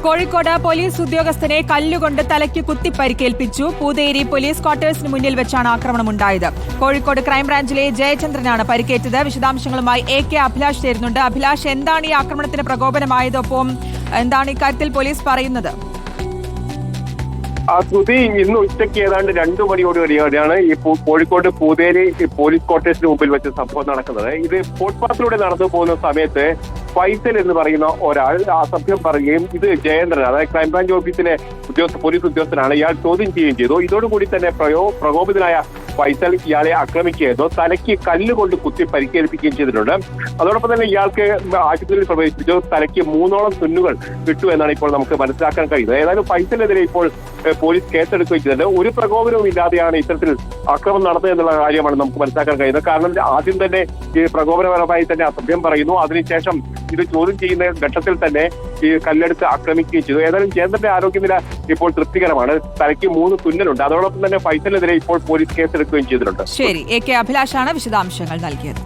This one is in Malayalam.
കോഴിക്കോട് പോലീസ് ഉദ്യോഗസ്ഥനെ കല്ലുകൊണ്ട് തലയ്ക്ക് കുത്തി പരിക്കേൽപ്പിച്ചു. പൂതേരി പോലീസ് ക്വാർട്ടേഴ്സിന് മുന്നിൽ വെച്ചാണ് ആക്രമണമുണ്ടായത്. കോഴിക്കോട് ക്രൈംബ്രാഞ്ചിലെ ജയചന്ദ്രനാണ് പരിക്കേറ്റത്. വിശദാംശങ്ങളുമായി AK അഭിലാഷ് ചേരുന്നുണ്ട്. അഭിലാഷ്, എന്താണ് ഈ ആക്രമണത്തിന് പ്രകോപനമായത്? ഒപ്പം എന്താണ് ഇക്കാര്യത്തിൽ പോലീസ് പറയുന്നത്? ശ്രുതി, ഇന്ന് ഉച്ചയ്ക്ക് ഏതാണ്ട് 2 മണിയോടുകൂടിയാണ് ഈ കോഴിക്കോട് പൂതേരി പോലീസ് ക്വാർട്ടേഴ്സിന് മുമ്പിൽ വെച്ച് സംഭവം നടക്കുന്നത്. ഇത് ഫുട്പാത്തിലൂടെ നടന്നു പോകുന്ന സമയത്ത് ഫൈസൽ എന്ന് പറയുന്ന ഒരാൾ അസഭ്യം പറയുകയും ഇത് ജയേന്ദ്രൻ, അതായത് ക്രൈംബ്രാഞ്ച് ഓഫീസിലെ പോലീസ് ഉദ്യോഗസ്ഥനാണ്, ഇയാൾ ചോദ്യം ചെയ്യുകയും ചെയ്തു. ഇതോടുകൂടി തന്നെ പ്രകോപിതനായ ഫൈസൽ ഇയാളെ ആക്രമിക്കുകയായിരുന്നു. തലയ്ക്ക് കല്ലുകൊണ്ട് കുത്തി പരിക്കേൽപ്പിക്കുകയും ചെയ്തിട്ടുണ്ട്. അതോടൊപ്പം തന്നെ ഇയാൾക്ക് ആശുപത്രിയിൽ പ്രവേശിപ്പിച്ചു. തലയ്ക്ക് 3ഓളം തുന്നുകൾ കിട്ടു എന്നാണ് ഇപ്പോൾ നമുക്ക് മനസ്സിലാക്കാൻ കഴിയുന്നത്. ഏതായാലും ഫൈസലിനെതിരെ ഇപ്പോൾ പോലീസ് കേസെടുക്കുകയും ചെയ്തിട്ടുണ്ട്. ഒരു പ്രകോപനവും ഇല്ലാതെയാണ് ഇത്തരത്തിൽ ആക്രമണം നടന്നത് എന്നുള്ള കാര്യമാണ് നമുക്ക് മനസ്സിലാക്കാൻ കഴിയുന്നത്. കാരണം ആദ്യം തന്നെ ഈ പ്രകോപനപരമായി തന്നെ അസഭ്യം പറയുന്നു. അതിനുശേഷം ഇത് ചോദ്യം ചെയ്യുന്ന ഘട്ടത്തിൽ തന്നെ ഈ കല്ലെടുത്ത് ആക്രമിക്കുകയും ചെയ്തു. ഏതായാലും ജയേന്ദ്രന്റെ ആരോഗ്യനില ഇപ്പോൾ തൃപ്തികരമാണ്. തലയ്ക്ക് 3 തുന്നലുണ്ട്. അതോടൊപ്പം തന്നെ ഫൈസലിനെതിരെ ഇപ്പോൾ പോലീസ് കേസെടുക്കുകയും ചെയ്തിട്ടുണ്ട്. ശരി, AK അഭിലാഷാണ് വിശദാംശങ്ങൾ നൽകിയത്.